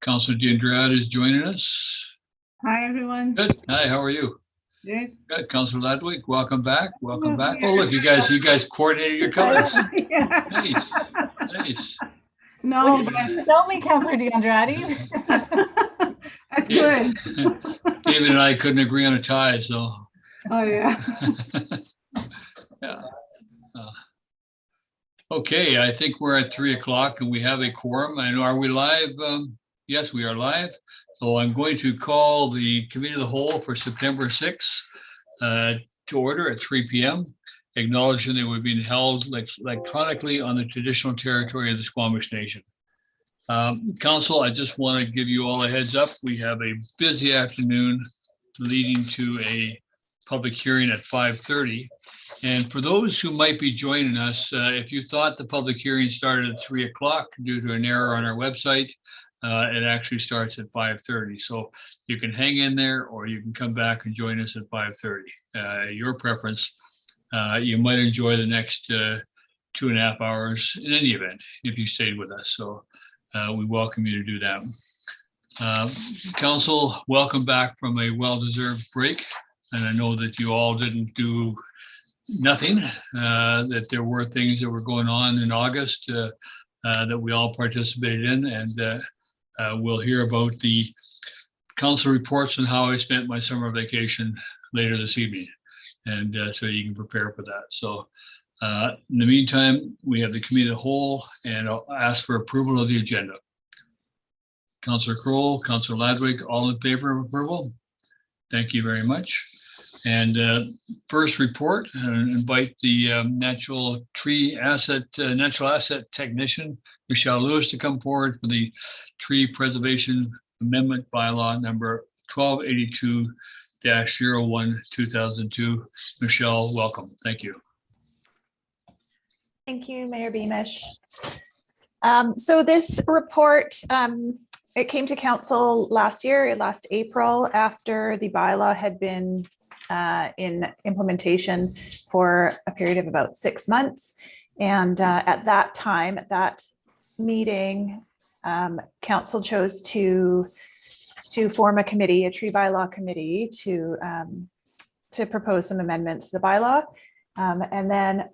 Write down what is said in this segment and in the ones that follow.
Councillor D'Andrade is joining us. Hi, everyone. Good. Hi, how are you? Good. Good. Councillor Ladwig, welcome back. Welcome Oh, back. yeah. Oh, look, you guys coordinated your colors. Yeah. Nice. Nice. No, David, Tell me, Councillor D'Andrade. that's good. David and I couldn't agree on a tie, so. Oh, yeah. Yeah. Okay, I think we're at 3 o'clock and we have a quorum. And are we live? Yes, we are live. So I'm going to call the committee of the whole for September 6th to order at 3 p.m. Acknowledging they were being held electronically on the traditional territory of the Squamish Nation. Council, I just want to give you all a heads up. We have a busy afternoon leading to a public hearing at 5:30. And for those who might be joining us, if you thought the public hearing started at 3 o'clock due to an error on our website, it actually starts at 5:30. So you can hang in there or you can come back and join us at 5:30. Your preference. You might enjoy the next 2.5 hours in any event if you stayed with us. So we welcome you to do that. Council, welcome back from a well-deserved break. And I know that you all didn't do nothing, that there were things that were going on in August that we all participated in, and we'll hear about the council reports and how I spent my summer vacation later this evening, and so you can prepare for that. So in the meantime, we have the committee of the whole, and I'll ask for approval of the agenda. Councillor Kroll, Councillor Ladwig, all in favor of approval? Thank you very much. And first report, invite the natural asset technician, Michelle Lewis, to come forward for the tree preservation amendment bylaw number 1282-01-2002. Michelle, welcome. Thank you. Thank you, Mayor Beamish. So this report, it came to council last April, after the bylaw had been in implementation for a period of about 6 months. And at that meeting, council chose to form a committee, a tree bylaw committee, to propose some amendments to the bylaw. And then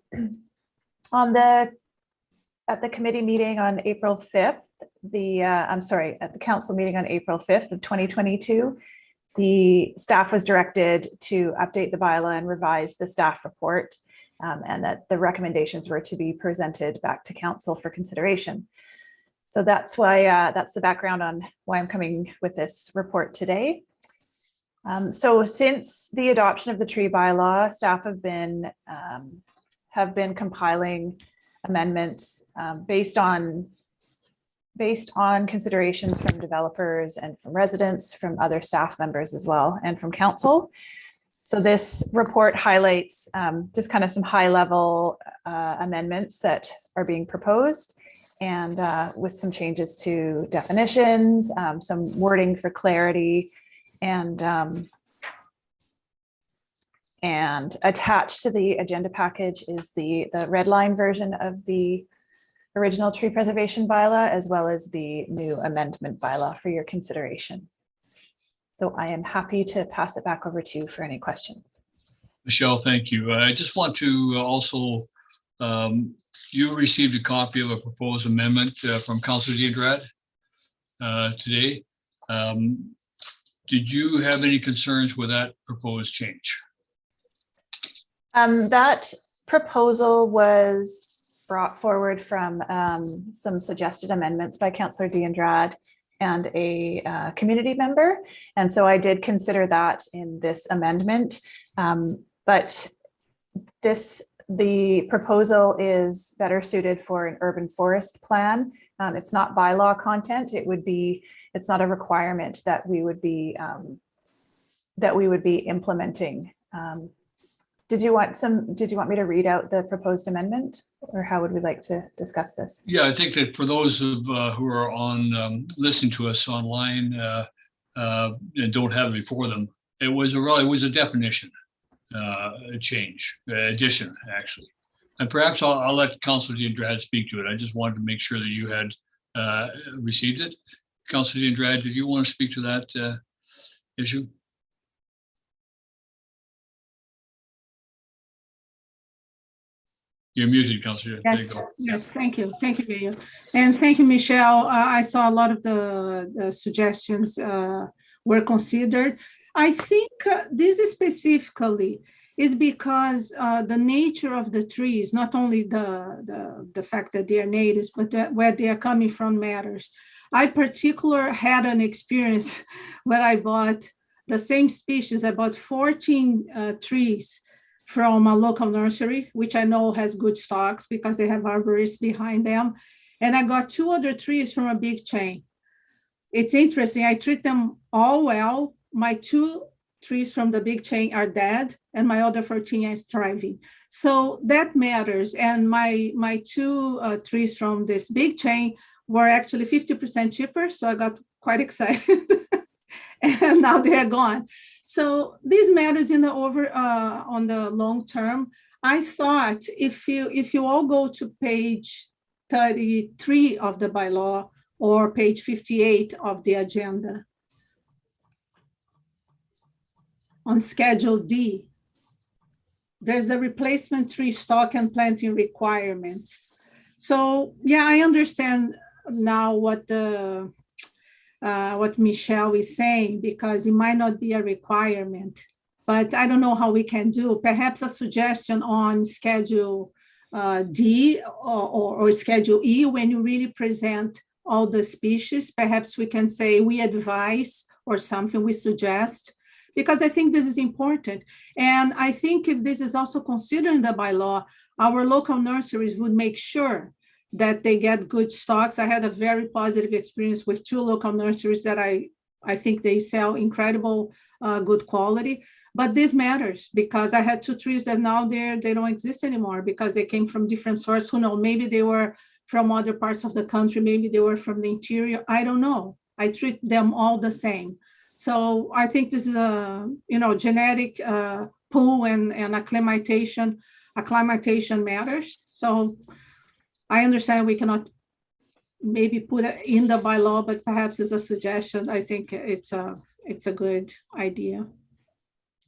at the committee meeting on April 5th, at the council meeting on April 5th of 2022, the staff was directed to update the bylaw and revise the staff report, and that the recommendations were to be presented back to council for consideration. So that's why that's the background on why I'm coming with this report today. So since the adoption of the tree bylaw, staff have been compiling amendments based on considerations from developers and from residents, from other staff members as well, and from council. So this report highlights just kind of some high level amendments that are being proposed, and with some changes to definitions, some wording for clarity, and attached to the agenda package is the red line version of the original tree preservation bylaw, as well as the new amendment bylaw for your consideration. So I am happy to pass it back over to you for any questions. Michelle, thank you. I just want to also, you received a copy of a proposed amendment from Councillor D'Andrade today. Did you have any concerns with that proposed change? That proposal was brought forward from some suggested amendments by Councillor D'Andrade and a community member. And so I did consider that in this amendment. But the proposal is better suited for an urban forest plan. It's not bylaw content. It's not a requirement that we would be implementing. Did you want me to read out the proposed amendment, or how would we like to discuss this? Yeah, I think that for those who are on listening to us online and don't have it before them, it was a definition change, addition actually. And perhaps I'll let Councillor D'Andrade speak to it. I just wanted to make sure that you had received it. Councilor Andrade, did you want to speak to that issue? You're muted, Councilor. There you Yes, go. yes, thank you, Mayor. And thank you, Michelle. I saw a lot of the suggestions were considered. I think this is specifically is because the nature of the trees, not only the fact that they are natives, but where they are coming from matters. I particular had an experience where I bought the same species. I bought 14 trees from a local nursery, which I know has good stocks because they have arborists behind them. And I got 2 other trees from a big chain. It's interesting. I treat them all well. My 2 trees from the big chain are dead, and my other 14 are thriving. So that matters. And my 2 trees from this big chain were actually 50% cheaper. So I got quite excited. And now they're gone. So this matters in the on the long term. I thought if you all go to page 33 of the bylaw or page 58 of the agenda, on Schedule D, there's the replacement tree stock and planting requirements. So yeah, I understand now what Michelle is saying, because it might not be a requirement, but I don't know how we can do. Perhaps a suggestion on Schedule D or Schedule E, when you really present all the species, perhaps we can say we advise or something we suggest, because I think this is important. And I think if this is also considered in the bylaw, our local nurseries would make sure that they get good stocks. I had a very positive experience with 2 local nurseries that I think they sell incredible good quality. But this matters because I had 2 trees that now they don't exist anymore because they came from different sources. Who knows? Maybe they were from other parts of the country. Maybe they were from the interior. I don't know. I treat them all the same. So I think this is a genetic pool and acclimatization matters. So I understand we cannot maybe put it in the bylaw, but perhaps as a suggestion, I think it's a good idea.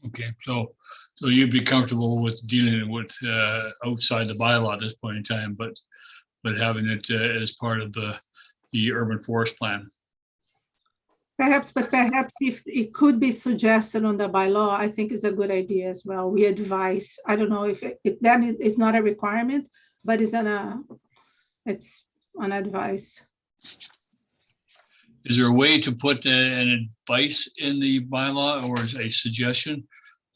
Okay, so you'd be comfortable with dealing with outside the bylaw at this point in time, but having it as part of the urban forest plan. Perhaps if it could be suggested on the bylaw, I think is a good idea as well. We advise. I don't know if that is not a requirement, but it's an advice. Is there a way to put an advice in the bylaw or as a suggestion?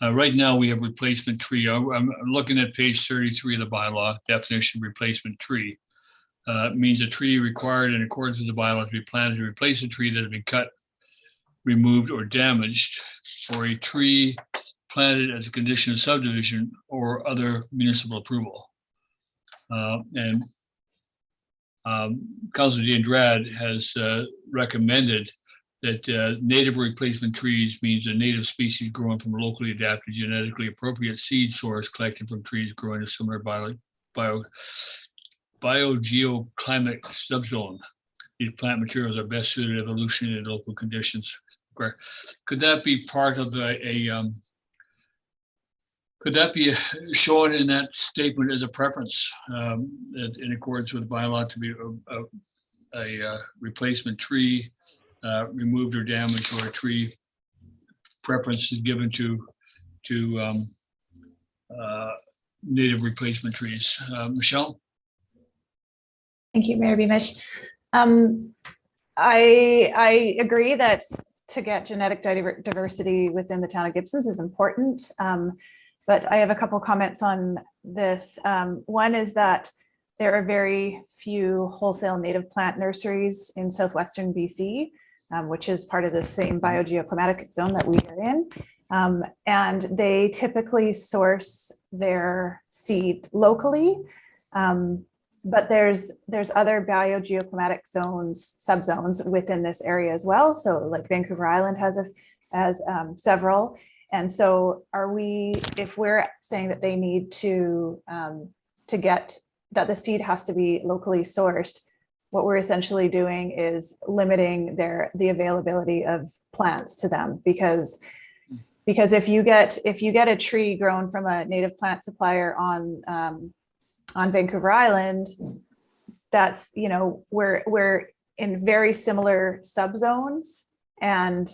Right now we have replacement tree. I'm looking at page 33 of the bylaw, definition replacement tree. Means a tree required in accordance with the bylaw to be planted to replace a tree that has been cut, removed, or damaged, or a tree planted as a condition of subdivision or other municipal approval. Councilor Andrade has recommended that native replacement trees means a native species grown from a locally adapted, genetically appropriate seed source collected from trees growing in a similar biogeoclimate subzone. These plant materials are best suited to evolution in local conditions. Could that be part of could that be shown in that statement as a preference in accordance with the bylaw to be a replacement tree removed or damaged, or a tree preference is given to native replacement trees? Michelle? Thank you, Mayor Beamish. I agree that to get genetic diversity within the town of Gibsons is important. But I have a couple comments on this. One is that there are very few wholesale native plant nurseries in southwestern BC, which is part of the same biogeoclimatic zone that we are in. And they typically source their seed locally. But there's other biogeoclimatic zones, subzones within this area as well. So like Vancouver Island has several. And so if we're saying that they need to get, that the seed has to be locally sourced, what we're essentially doing is limiting the availability of plants to them, because if you get a tree grown from a native plant supplier on Vancouver Island, that's, you know, we're in very similar subzones, and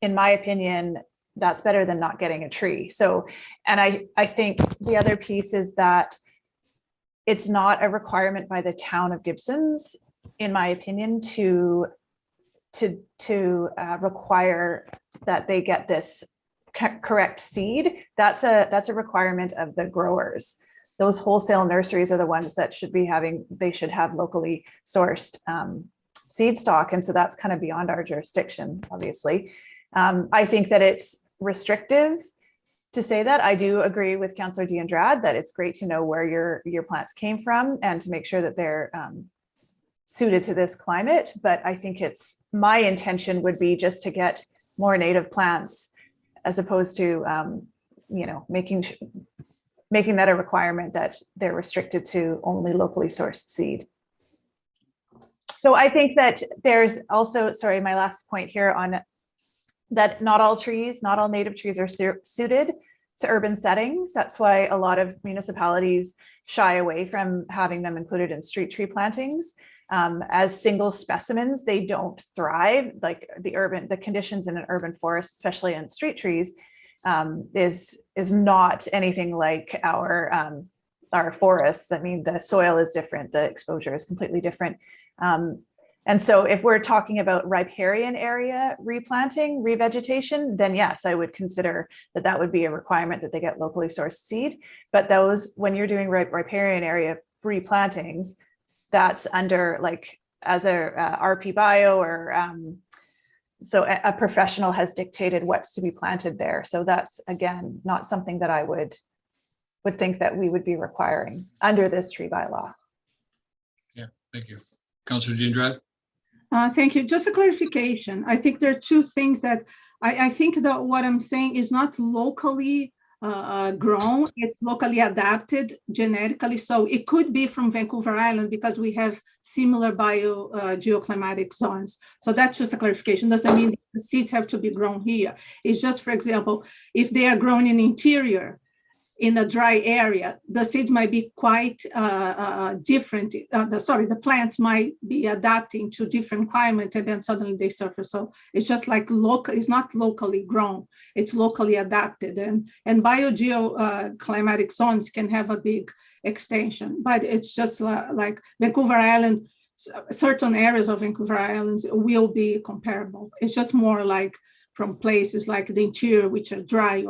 in my opinion, that's better than not getting a tree. So, and I think the other piece is that it's not a requirement by the town of Gibsons, in my opinion, to require that they get this correct seed. That's a requirement of the growers. Those wholesale nurseries are the ones that they should have locally sourced seed stock. And so that's kind of beyond our jurisdiction, obviously. I think that it's restrictive to say that. I do agree with Councillor D'Andrade that it's great to know where your plants came from and to make sure that they're suited to this climate. But I think my intention would be just to get more native plants, as opposed to you know, making that a requirement that they're restricted to only locally sourced seed. So I think that there's also, sorry, my last point here on that, not all native trees are suited to urban settings. That's why a lot of municipalities shy away from having them included in street tree plantings. As single specimens, they don't thrive. Like the conditions in an urban forest, especially in street trees, is not anything like our forests. I mean, the soil is different, the exposure is completely different. And so if we're talking about riparian area replanting, revegetation, then yes, I would consider that would be a requirement that they get locally sourced seed. But those, when you're doing riparian area replantings, that's under like as a RP bio, or so a professional has dictated what's to be planted there. So that's, again, not something that I would think that we would be requiring under this tree bylaw. Yeah, thank you. Councillor D'Andrade? Thank you. Just a clarification. I think there are two things that I think that what I'm saying is not locally grown, it's locally adapted genetically. So it could be from Vancouver Island because we have similar geoclimatic zones. So that's just a clarification. Doesn't mean the seeds have to be grown here. It's just, for example, if they are grown in interior, in a dry area, the seeds might be quite different. The plants might be adapting to different climate, and then suddenly they surface. So it's just like local. It's not locally grown. It's locally adapted, and climatic zones can have a big extension. But it's just like Vancouver Island. Certain areas of Vancouver Islands will be comparable. It's just more like from places like the interior, which are dry,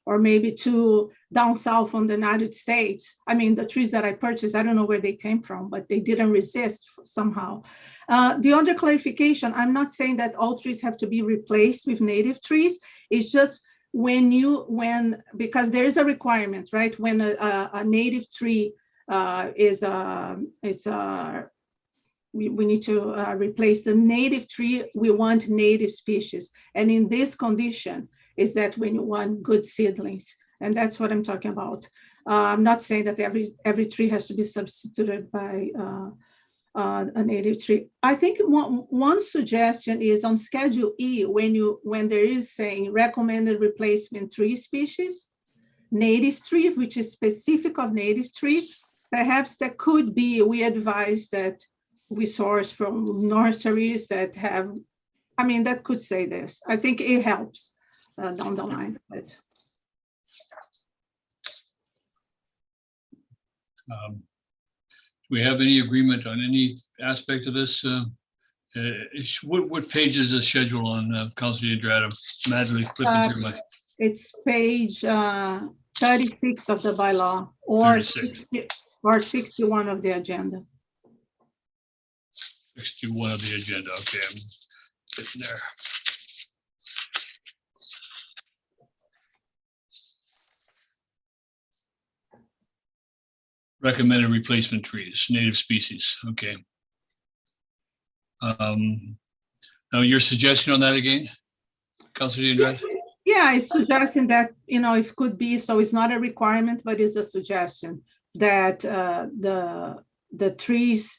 or maybe to down south from the United States. I mean, the trees that I purchased, I don't know where they came from, but they didn't resist somehow. The other clarification, I'm not saying that all trees have to be replaced with native trees. It's just because there is a requirement, right? When a native tree we need to replace the native tree, we want native species. And in this condition, is that when you want good seedlings, and that's what I'm talking about. I'm not saying that every tree has to be substituted by a native tree. I think one suggestion is on Schedule E, when there is saying recommended replacement tree species, native tree, which is specific of native tree, perhaps that could be, we advise that we source from nurseries that have, I mean, that could say this. I think it helps. Down the line. But do we have any agreement on any aspect of this? What page is the schedule on, Councillor D'Andrade? I'm madly flipping through my. It's page 36 of the bylaw, or 61 of the agenda. 61 of the agenda. Okay, I'm getting there. Recommended replacement trees, native species. Okay. Now your suggestion on that again, Councillor D'Andrade? Yeah, it's suggesting that, it could be, so it's not a requirement, but it's a suggestion that the trees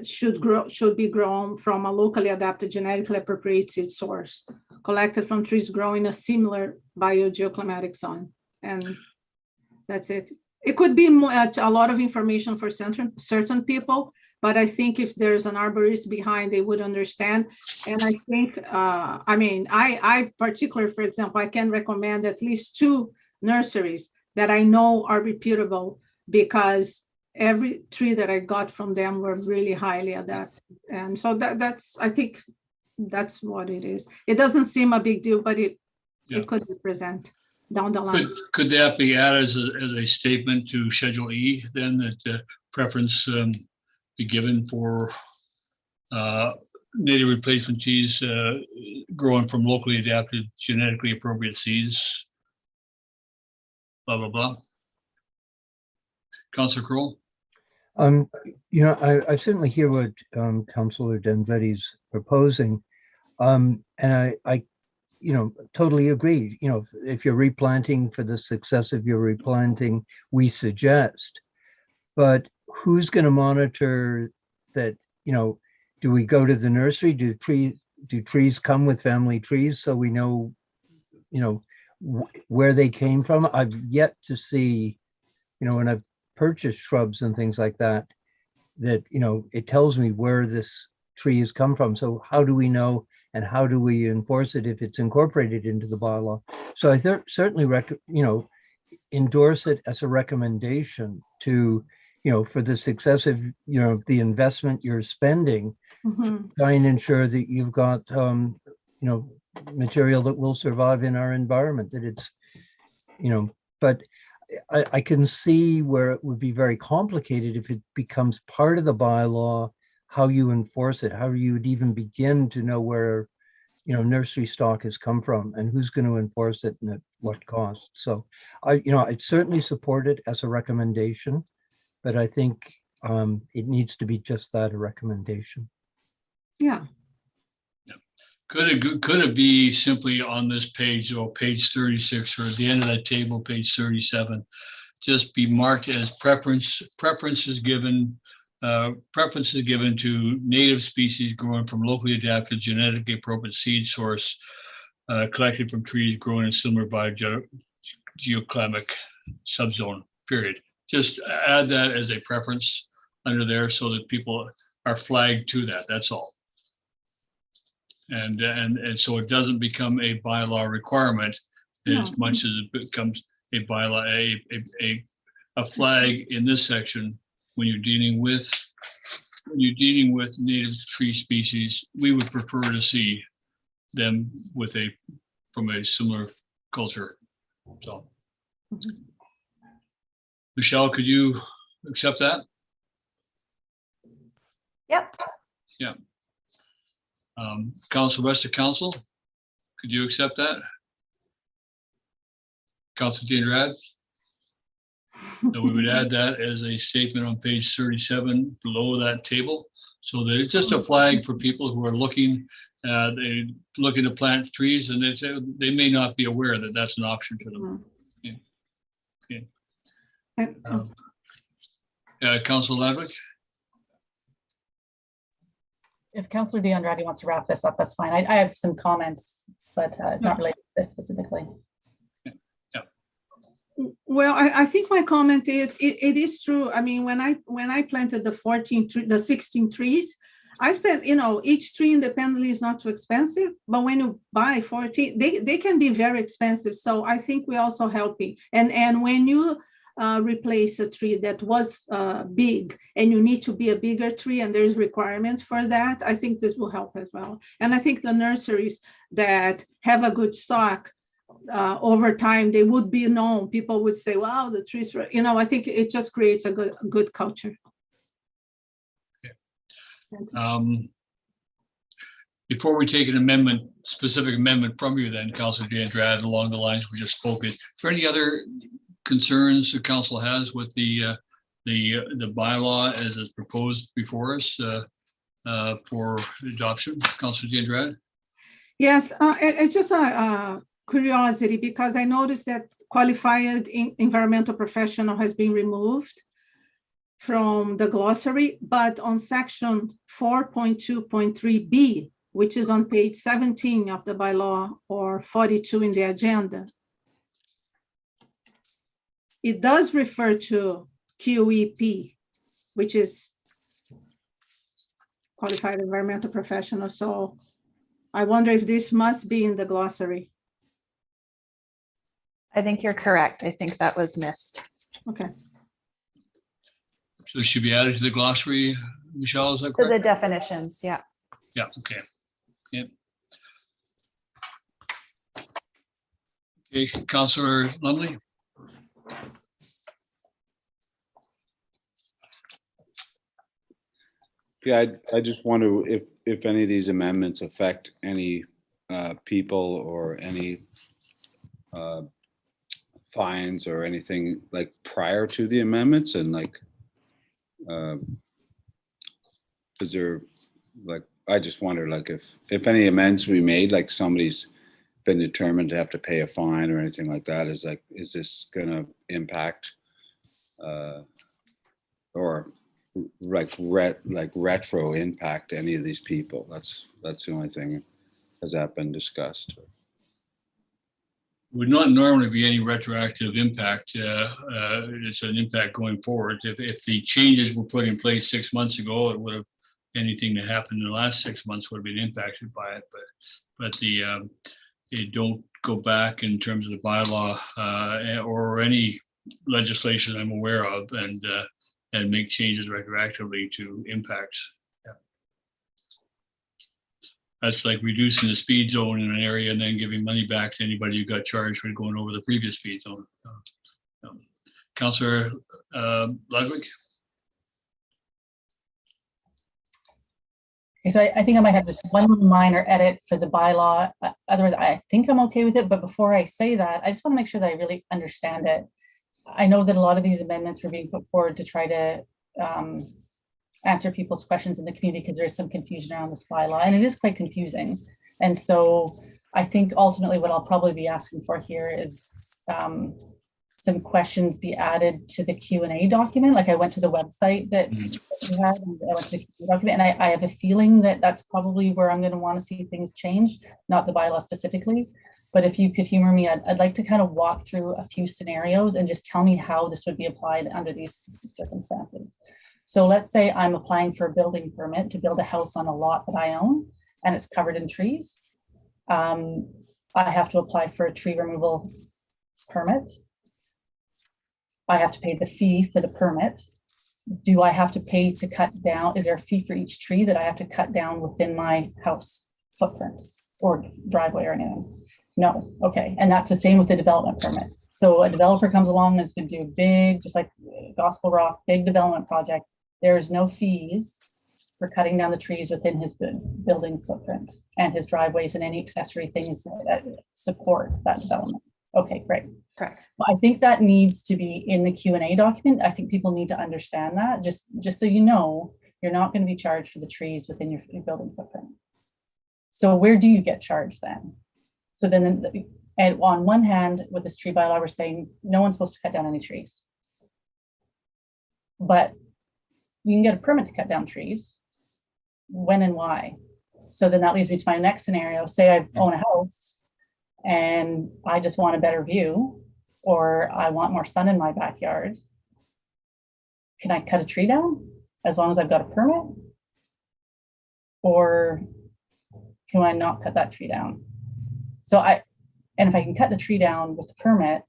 should be grown from a locally adapted, genetically appropriate seed source, collected from trees growing in a similar biogeoclimatic zone. And that's it. It could be a lot of information for certain people, but I think if there's an arborist behind, they would understand. And I think, I particularly, for example, I can recommend at least 2 nurseries that I know are reputable, because every tree that I got from them were really highly adapted. And so I think that's what it is. It doesn't seem a big deal, but it could represent down the line. Could that be added as a statement to Schedule E then, that preference be given for native replacement trees growing from locally adapted, genetically appropriate seeds? Blah, blah, blah. Councilor Kroll? I certainly hear what Councilor Denvetti's proposing. And I totally agree. If you're replanting for the success of your replanting, we suggest, but who's going to monitor that? Do we go to the nursery? Do trees come with family trees so we know, where they came from? I've yet to see, when I've purchased shrubs and things like that, it tells me where this tree has come from. So how do we know, and how do we enforce it if it's incorporated into the bylaw? So I certainly endorse it as a recommendation to, for the success of, the investment you're spending, Mhm. try and ensure that you've got, material that will survive in our environment, that it's, but I can see where it would be very complicated if it becomes part of the bylaw, how you enforce it, how you would even begin to know where, nursery stock has come from and who's going to enforce it and at what cost. So I'd certainly support it as a recommendation, but I think it needs to be just that, a recommendation. Yeah. Could it be simply on this page, or page 36, or at the end of that table, page 37, just be marked as preferences given to native species growing from locally adapted, genetically appropriate seed source collected from trees growing in similar biogeoclimatic subzone, period. Just add that as a preference under there so that people are flagged to that, that's all. And so it doesn't become a bylaw requirement as much as it becomes a bylaw, a flag in this section. When you're dealing with native tree species, we would prefer to see them from a similar culture. So, Michelle, could you accept that? Yep. Yeah. Rest of council, could you accept that? Councilor Dian-Drad? So we would add that as a statement on page 37 below that table, so that it's just a flag for people who are looking to plant trees, and they may not be aware that that's an option to them. Councilor Lavrick? If Councilor D'Andrade wants to wrap this up, that's fine. I have some comments, but not related to this specifically. Well, I think my comment is, it is true. I mean, when I planted the 16 trees, I spent, each tree independently is not too expensive, but when you buy 14, they can be very expensive. So I think we're also helping. And when you replace a tree that was big and you need to be a bigger tree and there's requirements for that, I think this will help as well. And I think the nurseries that have a good stock, over time, they would be known. People would say, wow, the trees, I think it just creates a good culture. Okay. Before we take an specific amendment from you then, Councilor D'Andrade, along the lines we just spoke, is there any other concerns the council has with the bylaw as it's proposed before us for adoption? Councilor D'Andrade? Yes, it's just a curiosity, because I noticed that qualified environmental professional has been removed from the glossary, but on section 4.2.3b, which is on page 17 of the bylaw or 42 in the agenda, it does refer to QEP, which is qualified environmental professional. So I wonder if this must be in the glossary. I think you're correct. I think that was missed. Okay. So it should be added to the glossary, Michelle, is that So the correct? definitions, yeah. Yeah, okay. Yep. Okay, Councillor Lumley? Yeah, I just wonder if any of these amendments affect any people or any fines or anything like prior to the amendments, and like, is there, like, I just wonder, like, if any amendments we made, like somebody's been determined to have to pay a fine or anything like that, is this gonna impact or like retro impact any of these people? That's the only thing. Has that been discussed? Would not normally be any retroactive impact. It's an impact going forward. If the changes were put in place 6 months ago, it would have, anything that happened in the last 6 months would have been impacted by it. But it don't go back in terms of the bylaw or any legislation I'm aware of, and make changes retroactively to impacts. Yeah. That's like reducing the speed zone in an area and then giving money back to anybody who got charged for going over the previous speed zone. Councillor Ludwig? Okay, so I think I might have just one little minor edit for the bylaw. Otherwise, I think I'm okay with it. But before I say that, I just want to make sure that I really understand it. I know that a lot of these amendments were being put forward to try to answer people's questions in the community, because there's some confusion around this bylaw, and it is quite confusing. And so I think ultimately what I'll probably be asking for here is some questions be added to the Q&A document. Like, I went to the website that we had, and I went to the Q&A document, and I have a feeling that that's probably where I'm going to want to see things change, not the bylaw specifically. But if you could humor me, I'd like to kind of walk through a few scenarios and just tell me how this would be applied under these circumstances. So let's say I'm applying for a building permit to build a house on a lot that I own, and it's covered in trees. I have to apply for a tree removal permit. I have to pay the fee for the permit. Do I have to pay to cut down? Is there a fee for each tree that I have to cut down within my house footprint or driveway or anything? No. Okay. And that's the same with the development permit. So a developer comes along and is going to do a big, just like Gospel Rock, big development project. There's no fees for cutting down the trees within his building footprint and his driveways and any accessory things that support that development. Okay, great. Correct. Well, I think that needs to be in the Q&A document. I think people need to understand that, just so you know, you're not going to be charged for the trees within your building footprint. So where do you get charged then? So then, and on one hand, with this tree bylaw, we're saying no one's supposed to cut down any trees. But you can get a permit to cut down trees. When and why? So then that leads me to my next scenario. Say I own a house and I just want a better view, or I want more sun in my backyard. Can I cut a tree down as long as I've got a permit? Or can I not cut that tree down? So and if I can cut the tree down with the permit,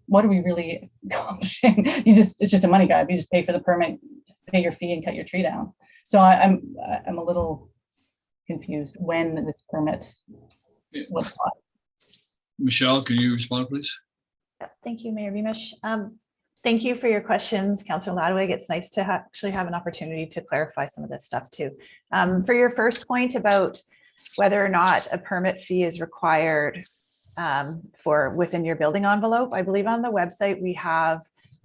what are we really accomplishing? It's just a money grab. You just pay for the permit, pay your fee, and cut your tree down. So I'm a little confused when this permit was applied. Michelle, can you respond, please? Thank you, Mayor Beamish. Thank you for your questions, Councillor Ladwig. It's nice to actually have an opportunity to clarify some of this stuff too. For your first point about whether or not a permit fee is required for within your building envelope, I believe on the website we have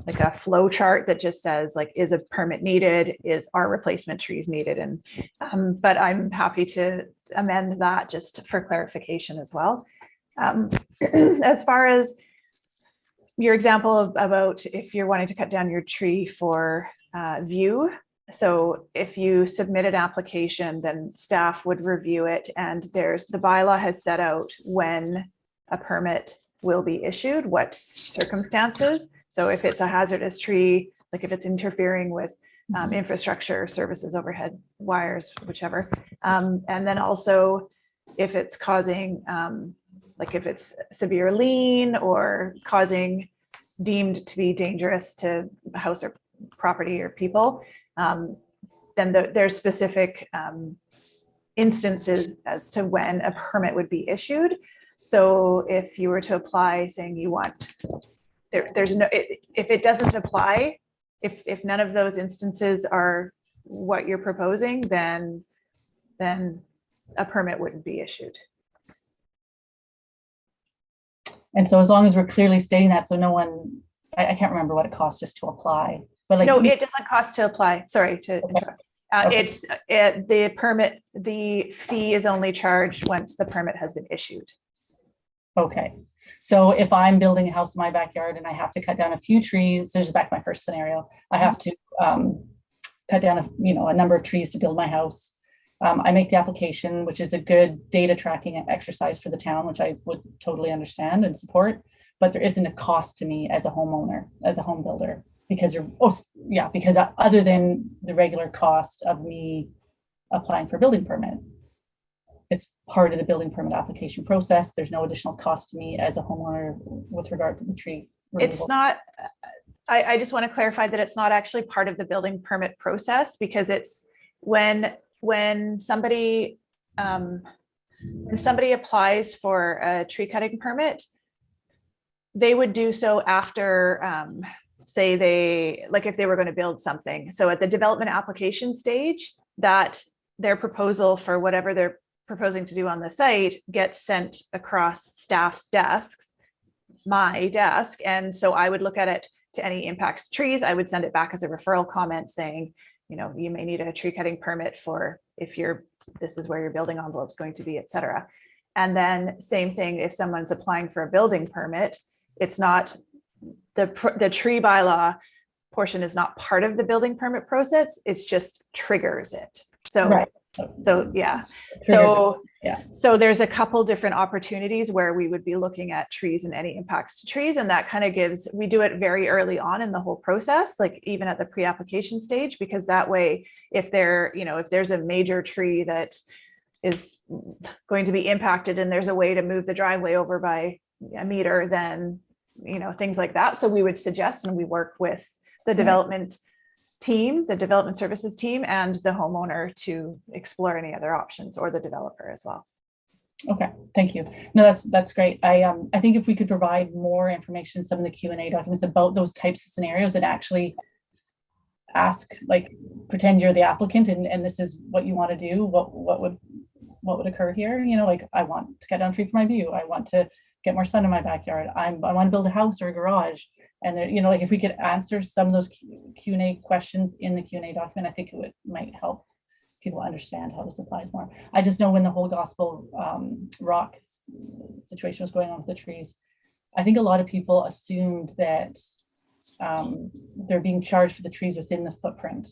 like a flow chart that just says like, is a permit needed? Are replacement trees needed? And but I'm happy to amend that just for clarification as well. As far as your example of about if you're wanting to cut down your tree for view. So if you submit an application, then staff would review it, and the bylaw has set out when a permit will be issued, what circumstances. So if it's a hazardous tree, like if it's interfering with infrastructure, services, overhead wires, whichever. And then also if it's causing, like if it's severe lean or deemed to be dangerous to a house or property or people, then there's specific instances as to when a permit would be issued. So if you were to apply saying you want, there's no, if it doesn't apply, if none of those instances are what you're proposing, then a permit wouldn't be issued. And so as long as we're clearly stating that, so no one, I can't remember what it costs just to apply, but like. No, it doesn't cost to apply. Sorry to interrupt. Okay. It's the permit, the fee is only charged once the permit has been issued. Okay. So if I'm building a house in my backyard and I have to cut down a few trees, this is back to my first scenario, I have to cut down a number of trees to build my house. I make the application, which is a good data tracking exercise for the town, which I would totally understand and support, but there isn't a cost to me as a homeowner, as a home builder, because because other than the regular cost of me applying for a building permit, it's part of the building permit application process. There's no additional cost to me as a homeowner with regard to the tree removal. It's not, I just want to clarify that it's not actually part of the building permit process, because it's when somebody applies for a tree cutting permit, they would do so after, say if they were going to build something. So at the development application stage, that their proposal for whatever they're proposing to do on the site gets sent across staff's desks, my desk. And so I would look at it to any impacts to trees. I would send it back as a referral comment saying, you may need a tree cutting permit for if this is where your building envelope is going to be, et cetera. And then same thing, if someone's applying for a building permit, it's not the tree bylaw portion is not part of the building permit process. It's just triggers it. So, right. So yeah. So there's a couple different opportunities where we would be looking at trees and any impacts to trees. And that kind of we do it very early on in the whole process, like even at the pre-application stage, because that way, if there's a major tree that is going to be impacted and there's a way to move the driveway over by a meter, then, things like that. So we would suggest, and we work with the development team, the development services team, and the homeowner to explore any other options, or the developer as well. Okay, thank you. No, that's great. I think if we could provide more information, some of the Q&A documents about those types of scenarios, and actually ask, pretend you're the applicant and this is what you want to do, what would occur here? I want to cut down a tree for my view. I want to get more sun in my backyard. I want to build a house or a garage. And there, if we could answer some of those Q&A questions in the Q&A document, I think might help people understand how this applies more. I just know when the whole Gospel Rock situation was going on with the trees, I think a lot of people assumed that they're being charged for the trees within the footprint,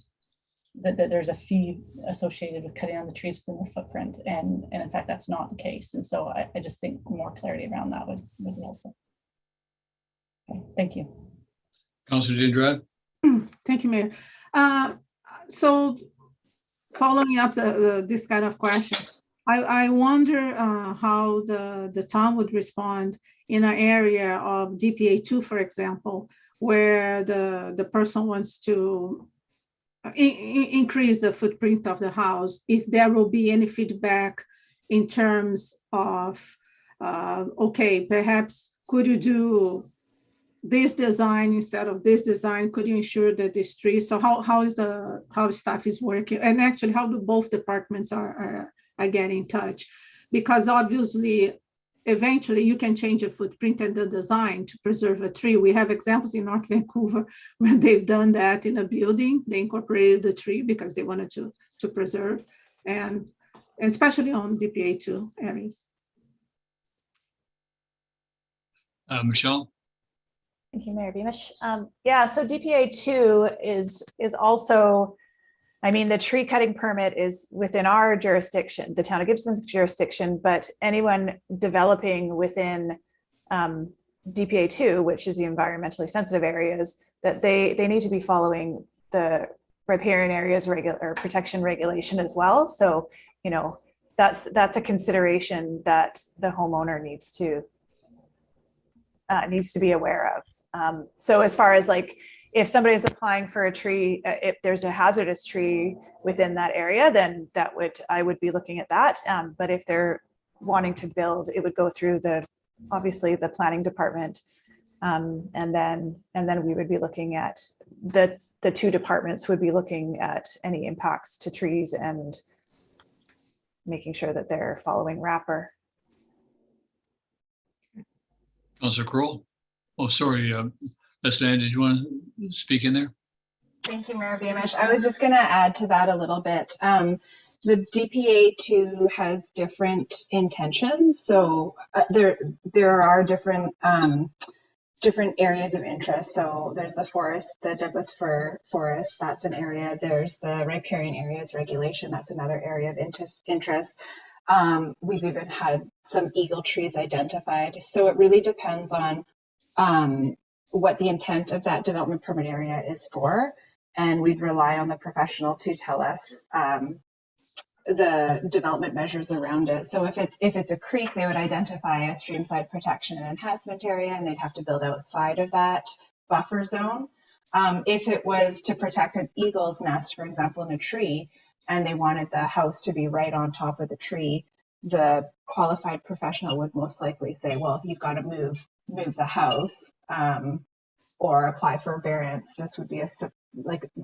that there's a fee associated with cutting down the trees within the footprint. And in fact, that's not the case. And so I just think more clarity around that would be helpful. Okay, thank you. Councilor Dindrad. Thank you, Mayor. So following up this kind of question, I wonder how the town would respond in an area of DPA2, for example, where the person wants to increase the footprint of the house, if there will be any feedback in terms of, okay, perhaps could you do this design instead of this design? Could you ensure that this tree? So how staff is working, and actually how do both departments are getting in touch? Because obviously, eventually you can change the footprint and the design to preserve a tree. We have examples in North Vancouver where they've done that in a building. They incorporated the tree because they wanted to preserve, and especially on DPA2 areas. Michelle? Thank you, Mayor Beamish. Yeah, so DPA 2 is also, I mean, the tree cutting permit is within our jurisdiction, the town of Gibson's jurisdiction, but anyone developing within DPA 2, which is the environmentally sensitive areas, that they need to be following the riparian areas or protection regulation as well. So, you know, that's a consideration that the homeowner needs to be aware of. So as far as like, if somebody is applying for a tree, if there's a hazardous tree within that area, then I would be looking at that. But if they're wanting to build, it would go through obviously the planning department. And then we would be looking at the two departments would be looking at any impacts to trees and making sure that they're following wrapper. Councillor Kroll? Oh, sorry, Leslie, did you want to speak in there? Thank you, Mayor Beamish. I was just going to add to that a little bit. The DPA 2 has different intentions. So there are different areas of interest. So there's the forest, the Douglas fir forest, that's an area. There's the riparian areas regulation, that's another area of interest. We've even had some eagle trees identified. So it really depends on what the intent of that development permit area is for. And we'd rely on the professional to tell us the development measures around it. So if it's a creek, they would identify a streamside protection and enhancement area, and they'd have to build outside of that buffer zone. If it was to protect an eagle's nest, for example, in a tree, and they wanted the house to be right on top of the tree, the qualified professional would most likely say, well, you've got to move the house or apply for a variance. This would be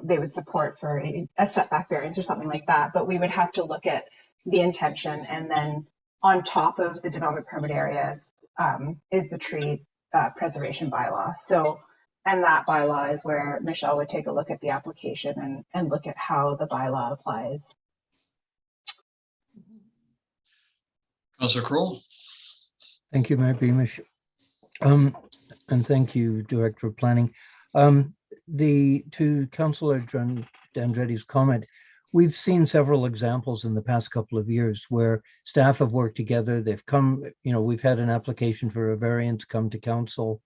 they would support for a setback variance or something like that. But we would have to look at the intention, and then on top of the development permit areas is the tree preservation bylaw. So, and that bylaw is where Michelle would take a look at the application and look at how the bylaw applies. Councillor Kroll? Thank you, Mayor Beamish. And thank you, Director of Planning. To Councillor Dandretti's comment, we've seen several examples in the past couple of years where staff have worked together. They've come, we've had an application for a variance come to council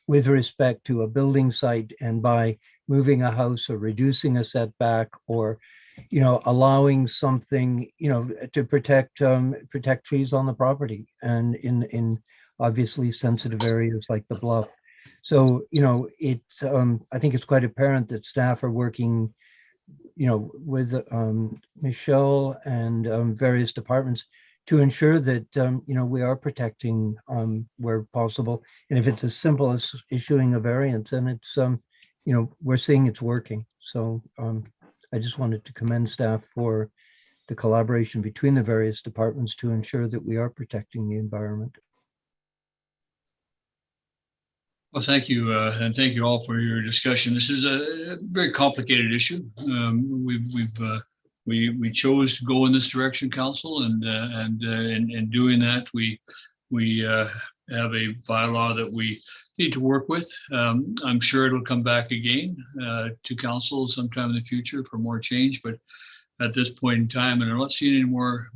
with respect to a building site, and by moving a house or reducing a setback or, allowing something, to protect trees on the property and in obviously sensitive areas like the bluff. So, I think it's quite apparent that staff are working, with Michelle and various departments to ensure that, we are protecting where possible. And if it's as simple as issuing a variance, then it's, we're seeing it's working. So I just wanted to commend staff for the collaboration between the various departments to ensure that we are protecting the environment. Well, thank you, and thank you all for your discussion. This is a very complicated issue. We chose to go in this direction, Council, and in doing that, we have a bylaw that we need to work with. I'm sure it'll come back again to Council sometime in the future for more change, but at this point in time, and I'm not seeing any more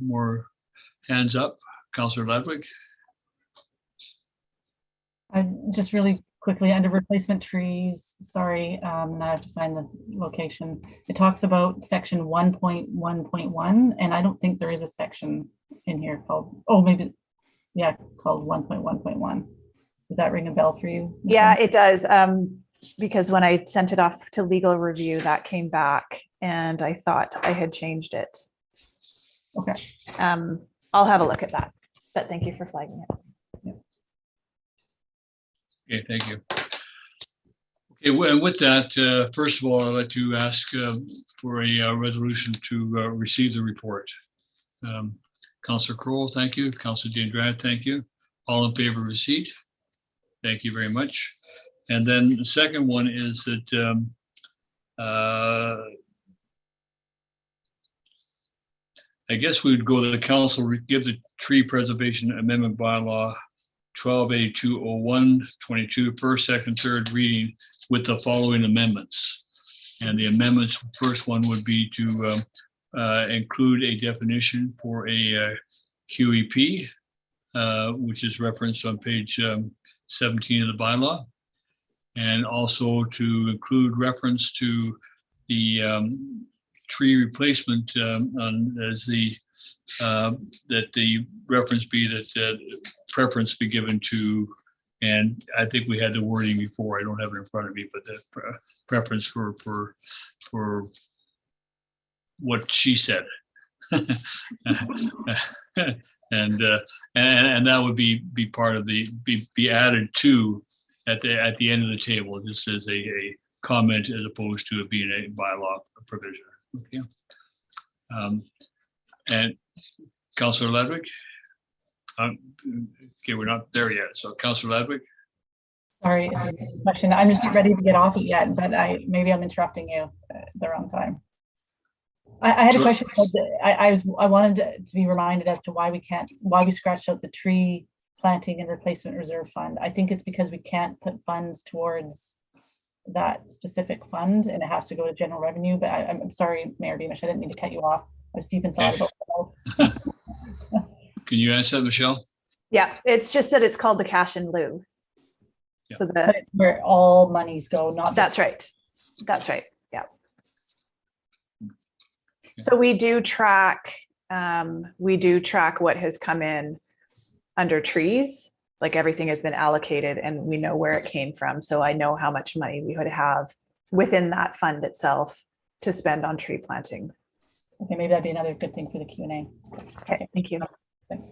hands up. Councillor Ludwig. Just really quickly, under replacement trees, sorry, now I have to find the location. It talks about section 1.1.1, and I don't think there is a section in here called, called 1.1.1. Does that ring a bell for you, Michelle? Yeah, it does. Because when I sent it off to legal review, that came back and I thought I had changed it. Okay. I'll have a look at that, but thank you for flagging it. Okay, thank you. Okay, well, with that, first of all, I'd like to ask for a resolution to receive the report. Councillor Kroll, thank you. Councillor Dandrat, thank you. All in favor of receipt? Thank you very much. And then the second one is that I guess we would go to the council, give the tree preservation amendment bylaw 12820122, first, second, third reading with the following amendments. And the amendments, first one would be to include a definition for a QEP, which is referenced on page 17 of the bylaw. And also to include reference to the tree replacement as the that the reference be that preference be given to, and I think we had the wording before, I don't have it in front of me, but the preference for what she said. and that would be part of the be added to at the end of the table, just as a comment as opposed to it being a bylaw provision. Okay. And Councillor Ledwick. Okay, we're not there yet. So Councillor Ledwick. Sorry, it's a question. I'm just not ready to get off it yet, but maybe I'm interrupting you at the wrong time. I had a question. I wanted to be reminded as to why we scratched out the tree planting and replacement reserve fund. I think it's because we can't put funds towards that specific fund, and it has to go to general revenue. But I'm sorry, Mayor Beamish, I didn't mean to cut you off. I was deep in thought about that. Can you answer that, Michelle? Yeah, it's just that it's called the cash in lieu. Yeah. So But it's where all monies go, not that's right. That's right. Yeah. So we do track what has come in under trees, like everything has been allocated and we know where it came from. So I know how much money we would have within that fund itself to spend on tree planting. Okay, maybe that'd be another good thing for the Q&A. Okay, thank you. Thanks.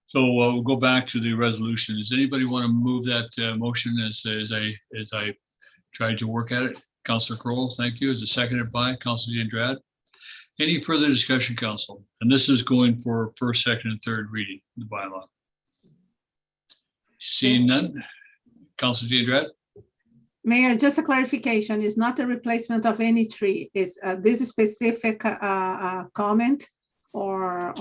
So we'll go back to the resolution. Does anybody want to move that motion as I tried to work at it? Councillor Crowell, thank you. Is it seconded by Councillor Andrade? Any further discussion, Council? And this is going for first, second, and third reading, the bylaw. Seeing none, Councillor Andrade? Mayor, just a clarification, it's not a replacement of any tree. It's this specific comment or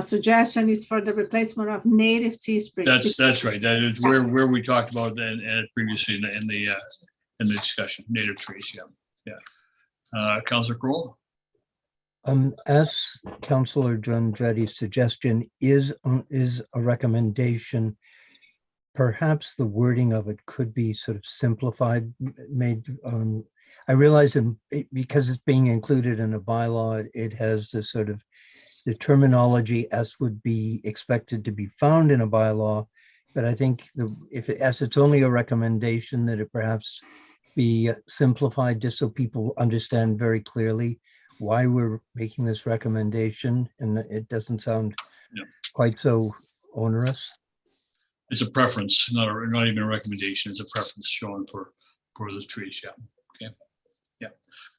suggestion is for the replacement of native tea spring. That's right. That is where we talked about that previously in the discussion, native trees. Yeah. Councillor Crowell? As Councillor Andretti's suggestion is a recommendation, perhaps the wording of it could be sort of simplified, made. I realize because it's being included in a bylaw, it has the sort of the terminology as would be expected to be found in a bylaw. But I think as it's only a recommendation, that it perhaps be simplified just so people understand very clearly why we're making this recommendation, and it doesn't sound quite so onerous. It's a preference, not even a recommendation. It's a preference shown for those trees. Yeah. Okay. Yeah.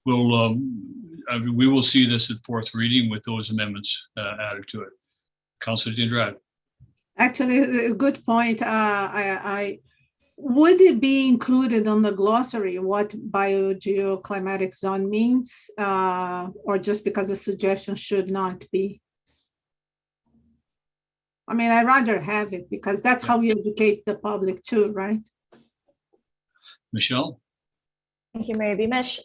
We will see this at fourth reading with those amendments added to it. Councillor Andrade. Actually, a good point. Would it be included on the glossary what biogeoclimatic zone means, or just because the suggestion should not be? I mean, I'd rather have it because that's how we educate the public too, right? Michelle? Thank you, Mayor Beamish.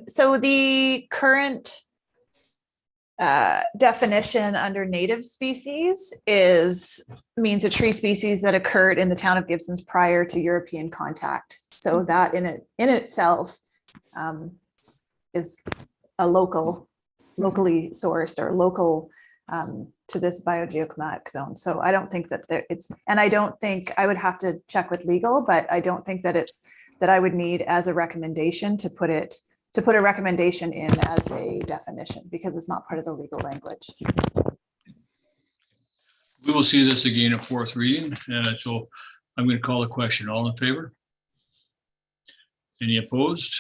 So the current definition under native species means a tree species that occurred in the town of Gibsons prior to European contact. So that in itself is a locally sourced or local to this biogeoclimatic zone. So I don't think that I would have to check with legal, but I don't think that that I would need as a recommendation to put a recommendation in as a definition because it's not part of the legal language. We will see this again at fourth reading. So I'm going to call the question. All in favor? Any opposed?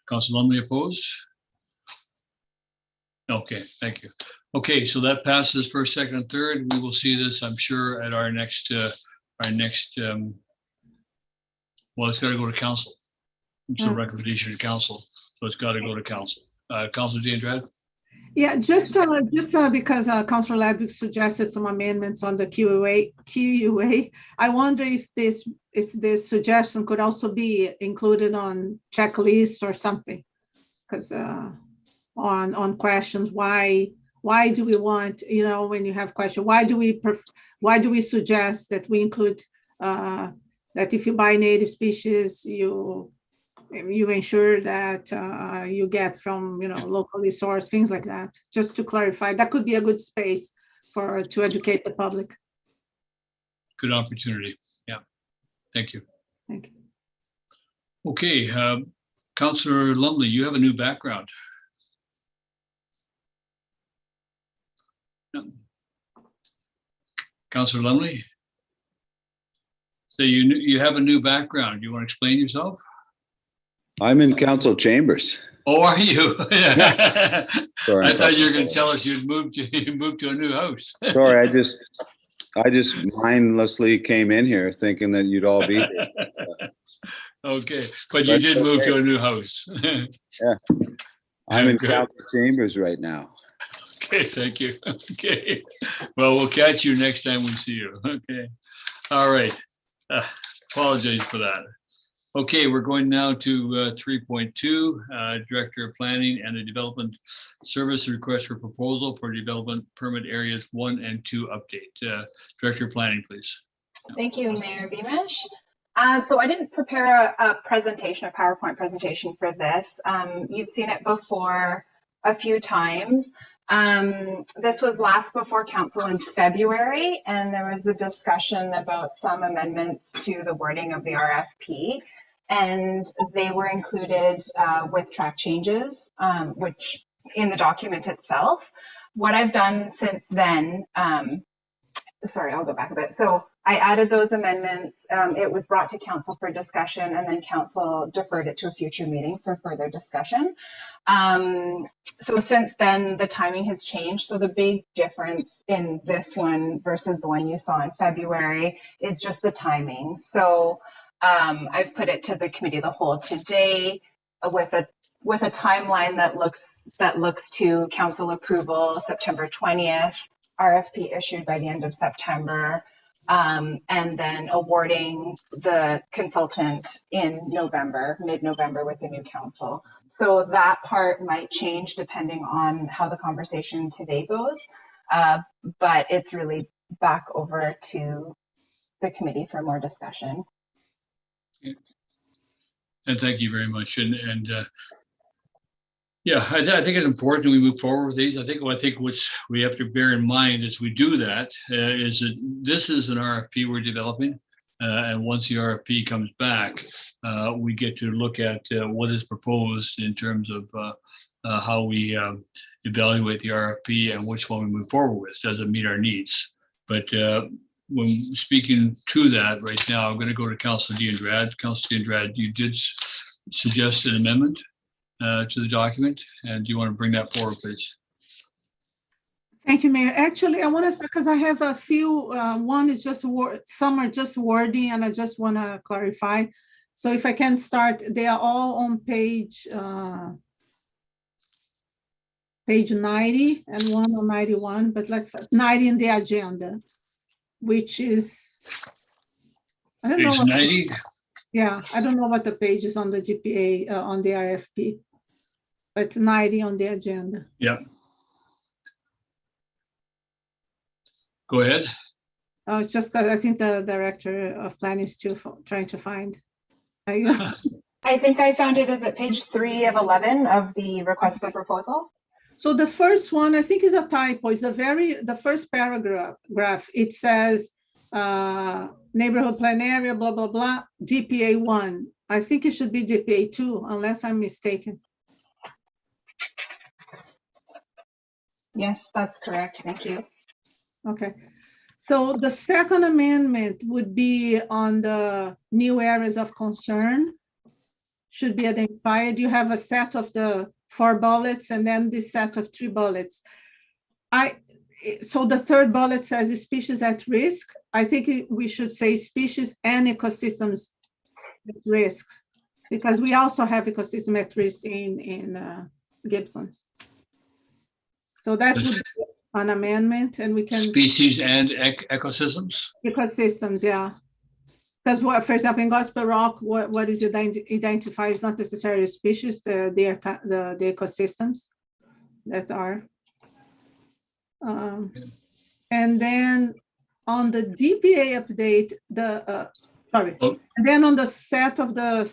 Councillor Lumley opposed? Okay, thank you. Okay, so that passes first, second, and third. We will see this, I'm sure, at our next, well, it's got to go to council. It's a recommendation to council, so it's got to go to council. Councillor Andrade? Yeah, just because Councilor Ledwig suggested some amendments on the QUA, I wonder if this suggestion could also be included on checklists or something. Because on questions, why do we want, when you have questions, why do we suggest that we include that if you buy native species, you ensure that you get from, locally sourced, things like that. Just to clarify, that could be a good space to educate the public. Good opportunity. Yeah. Thank you. Thank you. Okay. Councillor Lumley, you have a new background. No. Councillor Lumley? So you have a new background. You want to explain yourself? I'm in council chambers. Oh, are you? Sorry, I thought you were going to tell us you moved to a new house. Sorry, I just mindlessly came in here thinking that you'd all be here. Okay, but you did move to a new house. Yeah, I'm in Good. council chambers right now. Okay, thank you. Okay, well, we'll catch you next time we see you. Okay, all right. Apologize for that. Okay, we're going now to 3.2, Director of Planning and the Development Service request for proposal for development permit areas 1 and 2 update. Director of Planning, please. Thank you, Mayor Beamish. So I didn't prepare a presentation, a PowerPoint presentation for this. You've seen it before a few times. This was last before council in February, and there was a discussion about some amendments to the wording of the RFP, and they were included with track changes, which in the document itself. What I've done since then, sorry, I'll go back a bit. So I added those amendments. It was brought to council for discussion, and then council deferred it to a future meeting for further discussion. So since then, the timing has changed. So the big difference in this one versus the one you saw in February is just the timing. So I've put it to the committee of the whole today with a timeline that looks to council approval September 20th, RFP issued by the end of September, and then awarding the consultant in November, mid-November with the new council. So that part might change depending on how the conversation today goes, but it's really back over to the committee for more discussion. And thank you very much. Yeah, I think it's important we move forward with these. I think what we have to bear in mind as we do that is that this is an RFP we're developing. And once the RFP comes back, we get to look at what is proposed in terms of how we evaluate the RFP and which one we move forward with. Does it meet our needs? But when speaking to that right now, I'm going to go to Councilor D'Andrade. Councilor D'Andrade, you did suggest an amendment to the document, and do you want to bring that forward, please? Thank you, Mayor. Actually, I want to start because I have a few. One is just some are just wording, and I just want to clarify. So if I can start, they are all on page 90 and one on 91, but let's 90 in the agenda, which is, I don't know. Page 90? Yeah, I don't know what the page is on the GPA, on the RFP, but 90 on the agenda. Yeah. Go ahead. Oh, it's just because I think the Director of Planning is still trying to find. I think I found it as at page 3 of 11 of the request for proposal. So the first one, I think, is a typo. It's the first paragraph. It says neighborhood plan area, blah, blah, blah, GPA 1. I think it should be GPA 2, unless I'm mistaken. Yes, that's correct. Thank you. Okay. So the second amendment would be on the new areas of concern. Should be identified. You have a set of the 4 bullets and then this set of 3 bullets. So the third bullet says species at risk. I think we should say species and ecosystems at risk, because we also have ecosystem at risk in Gibsons. So that would This- be an amendment, and we can, Species and ecosystems? ecosystems, yeah. Because what, for example, in Gospel Rock, what is identified is not necessarily species, the ecosystem's that are. And then on the DPA update, and then on the set of the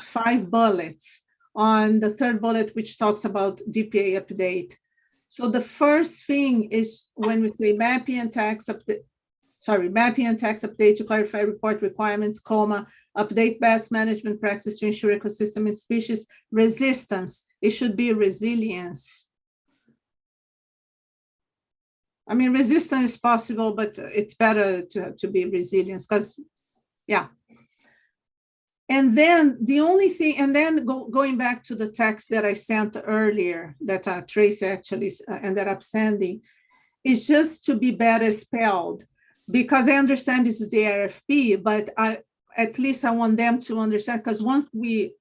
5 bullets, on the 3rd bullet, which talks about DPA update. So the first thing is when we say mapping and tax update, mapping and tax update to clarify report requirements, update best management practice to ensure ecosystem and species resistance. It should be resilience. I mean, resistance is possible, but it's better to be resilience because, yeah. And then the only thing, and then going back to the text that I sent earlier, that Tracy actually ended up sending, is just to be better spelled, because I understand this is the RFP, but at least I want them to understand, because once we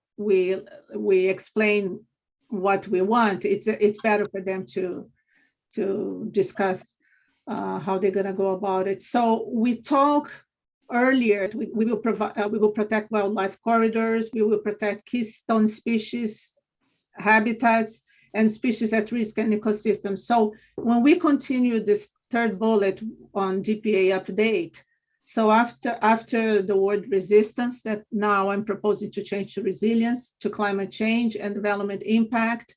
explain what we want, it's better for them to discuss how they're going to go about it. So we talk earlier, we will protect wildlife corridors, we will protect keystone species, habitats, and species at risk and ecosystems. So when we continue this 3rd bullet on DPA update, so after the word resistance, that now I'm proposing to change to resilience, to climate change and development impact.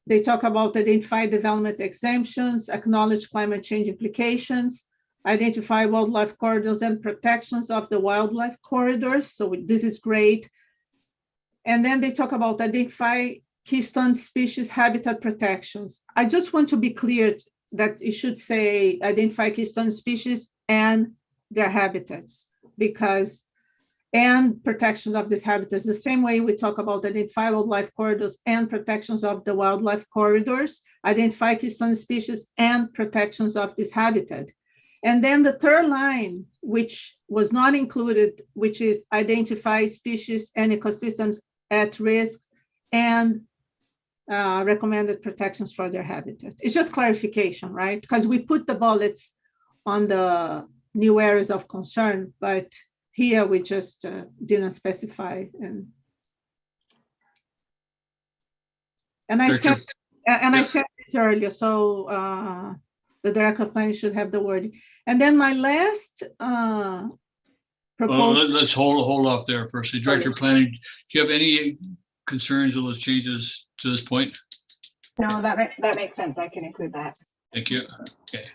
They talk about identify development exemptions, acknowledge climate change implications, identify wildlife corridors and protections of the wildlife corridors. So this is great. And then they talk about identify keystone species habitat protections. I just want to be clear that it should say identify keystone species and their habitats, and protection of these habitats, the same way we talk about identify wildlife corridors and protections of the wildlife corridors, identify keystone species and protections of this habitat. And then the 3rd line, which was not included, which is identify species and ecosystems at risk and recommended protections for their habitat. It's just clarification, right? Because we put the bullets on the new areas of concern, but here we just didn't specify. And I said this earlier, so the Director of Planning should have the word. And then my last proposal. Let's hold off there first. The Director of Planning, do you have any concerns on those changes to this point? No, that makes sense. I can include that. Thank you. Okay.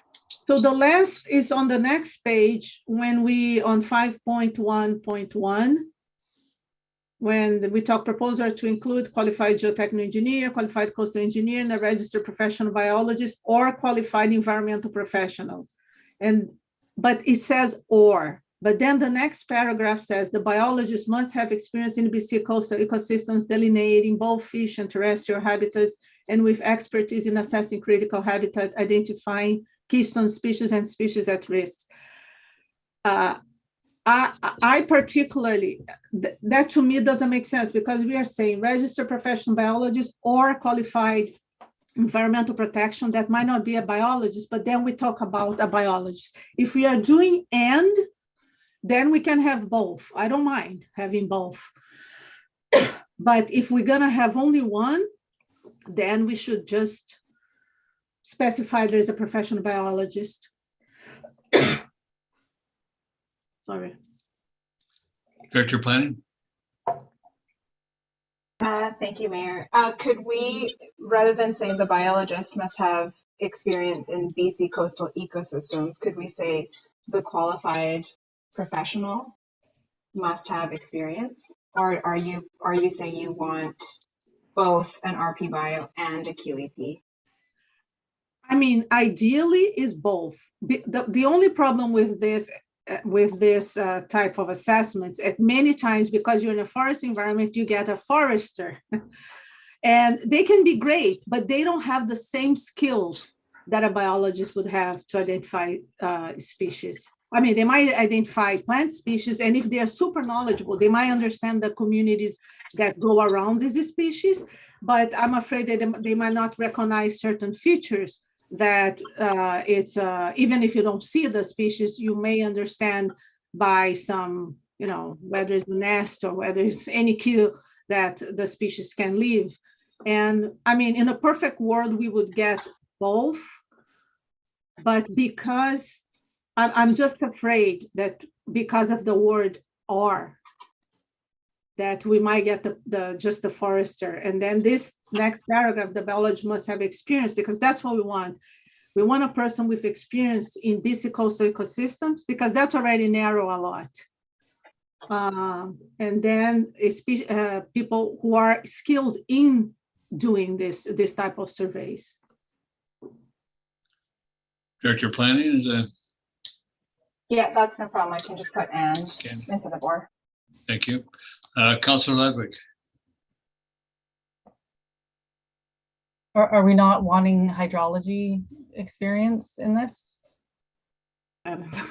So the last is on the next page when we on 5.1.1, when we talk proposal to include qualified geotechnical engineer, qualified coastal engineer, and a registered professional biologist or qualified environmental professional. But it says or, but then the next paragraph says the biologist must have experience in BC coastal ecosystems delineating both fish and terrestrial habitats and with expertise in assessing critical habitat, identifying keystone species and species at risk. I particularly, that to me doesn't make sense because we are saying registered professional biologist or qualified environmental protection. That might not be a biologist, but then we talk about a biologist. If we are doing and, then we can have both. I don't mind having both. But if we're gonna have only one, then we should just specify there's a professional biologist. Sorry. Director of Planning? Thank you, Mayor. Could we, rather than saying the biologist must have experience in BC coastal ecosystems, could we say the qualified professional must have experience? Or are you saying you want both an RP bio and a QEP? I mean, ideally is both. The only problem with this type of assessments, at many times, because you're in a forest environment, you get a forester. And they can be great, but they don't have the same skills that a biologist would have to identify species. I mean, they might identify plant species, and if they are super knowledgeable, they might understand the communities that go around these species, but I'm afraid that they might not recognize certain features that even if you don't see the species, you may understand by some, whether it's the nest or whether it's any cue that the species can live. And I mean, in a perfect world, we would get both, but because I'm just afraid that because of the word "or," that we might get just the forester. And then this next paragraph, the biologist must have experience, because that's what we want. We want a person with experience in BC coastal ecosystems, because that's already narrow a lot. And then people who are skilled in doing this type of surveys. Director of Planning, Yeah, that's no problem. I can just put "and" Okay. into the board. thank you. Councillor Ludwig. Are we not wanting hydrology experience in this? I don't know.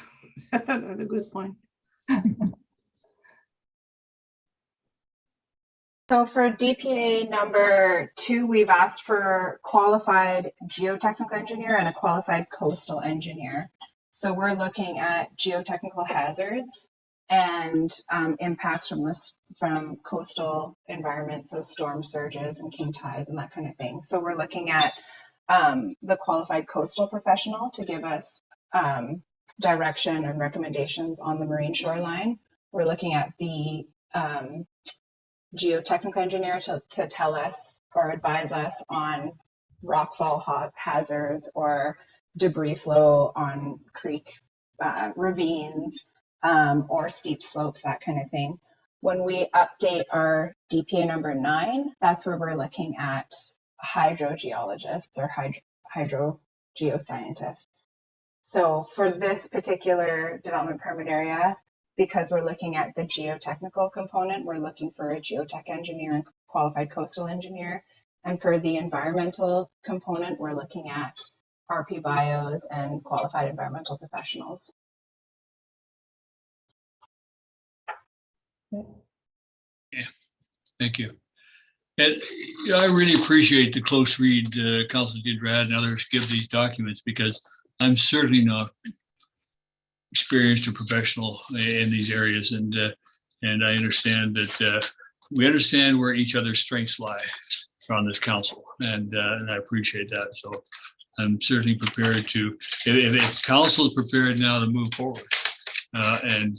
That's a good point. So for DPA number 2, we've asked for qualified geotechnical engineer and a qualified coastal engineer. So we're looking at geotechnical hazards and impacts from coastal environments, so storm surges and king tides and that kind of thing. So we're looking at the qualified coastal professional to give us direction and recommendations on the marine shoreline. We're looking at the geotechnical engineer to tell us or advise us on rockfall hazards or debris flow on creek ravines or steep slopes, that kind of thing. When we update our DPA number 9, that's where we're looking at hydrogeologists or hydrogeoscientists. So for this particular development permit area, because we're looking at the geotechnical component, we're looking for a geotech engineer and qualified coastal engineer. And for the environmental component, we're looking at RP bios and qualified environmental professionals. Yeah, thank you. And I really appreciate the close read Councilor Diedrad and others give these documents, because I'm certainly not experienced or professional in these areas, and I understand that we understand where each other's strengths lie on this council, and I appreciate that. So I'm certainly prepared to, if council is prepared now to move forward and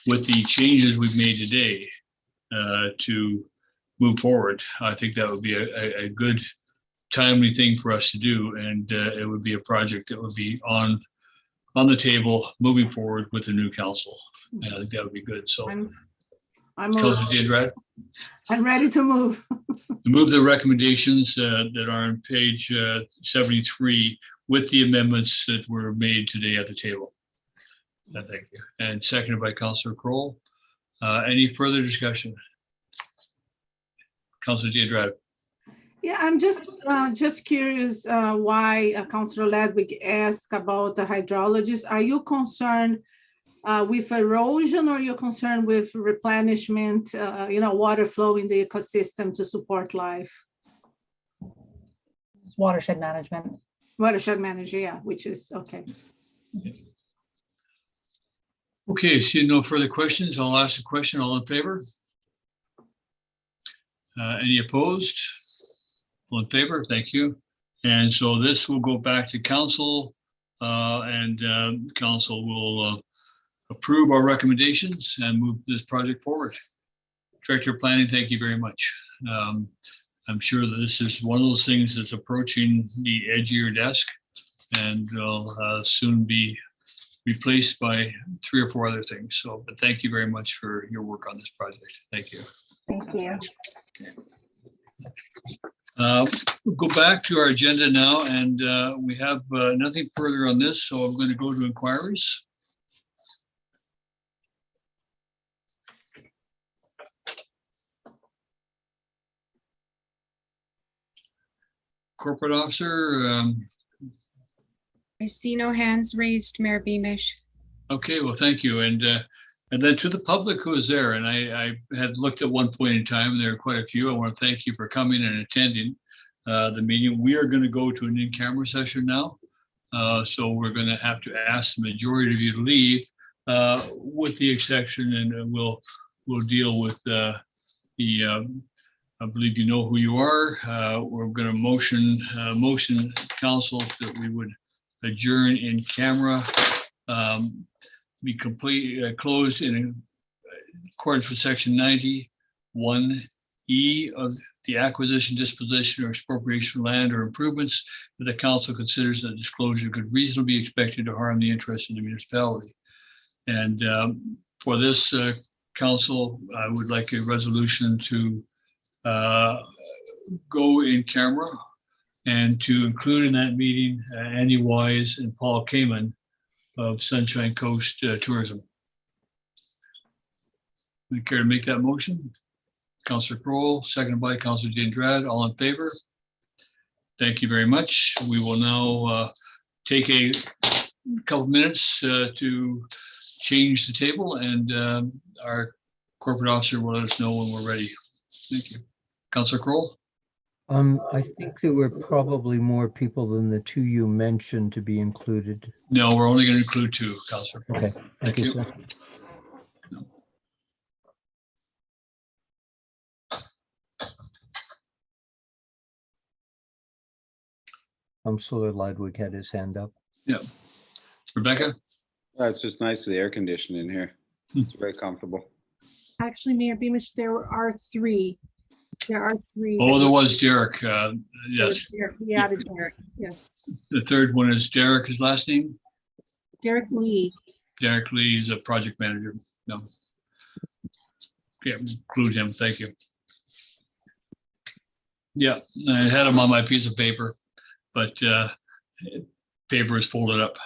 with the changes we've made today to move forward, I think that would be a good, timely thing for us to do, and it would be a project that would be on the table moving forward with the new council. I think that would be good. So, Councilor Diedrad, I'm ready to move. to move the recommendations that are on page 73 with the amendments that were made today at the table. Thank you. And seconded by Councilor Kroll. Any further discussion? Councilor Diedrad. Yeah, I'm just curious why Councilor Ludwig asked about the hydrologist. Are you concerned with erosion, or are you concerned with replenishment, water flow in the ecosystem to support life? It's watershed management. Watershed manager, yeah, which is okay. Okay, seeing no further questions, I'll ask the question. All in favor? Any opposed? All in favor? Thank you. And so this will go back to council, and council will approve our recommendations and move this project forward. Director of Planning, thank you very much. I'm sure that this is one of those things that's approaching the edge of your desk, and will soon be replaced by 3 or 4 other things. So, but thank you very much for your work on this project. Thank you. Thank you. Okay. We'll go back to our agenda now, and we have nothing further on this, so I'm going to go to inquiries. Corporate officer, I see no hands raised, Mayor Beamish. Okay, well, thank you. And then to the public who is there, and I had looked at one point in time, and there are quite a few. I want to thank you for coming and attending the meeting. We are going to go to an in-camera session now. So we're going to have to ask the majority of you to leave, with the exception, and we'll deal with I believe you know who you are. We're going to motion council that we would adjourn in camera, be closed in accordance with section 91E of the acquisition, disposition, or expropriation of land or improvements that the council considers that disclosure could reasonably be expected to harm the interest of the municipality. And for this council, I would like a resolution to go in camera and to include in that meeting Andy Wise and Paul Kamen of Sunshine Coast Tourism. Would you care to make that motion? Councillor Kroll, seconded by Councillor Dindrad, all in favor? Thank you very much. We will now take a couple minutes to change the table, and our corporate officer will let us know when we're ready. Thank you. Councillor Kroll? I think there were probably more people than the two you mentioned to be included. No, we're only going to include two, Councillor. Okay, thank you, sir. Councillor Ludwig had his hand up. Yeah. Rebecca? It's just nice, the air conditioning in here. It's very comfortable. Actually, Mayor Beamish, there are three. There are three. Oh, there was Derek. Yes. We added Derek, yes. The third one is Derek, his last name? Derek Lee. Derek Lee is a project manager. No. Yeah, include him. Thank you. Yeah, I had him on my piece of paper, but paper is folded up.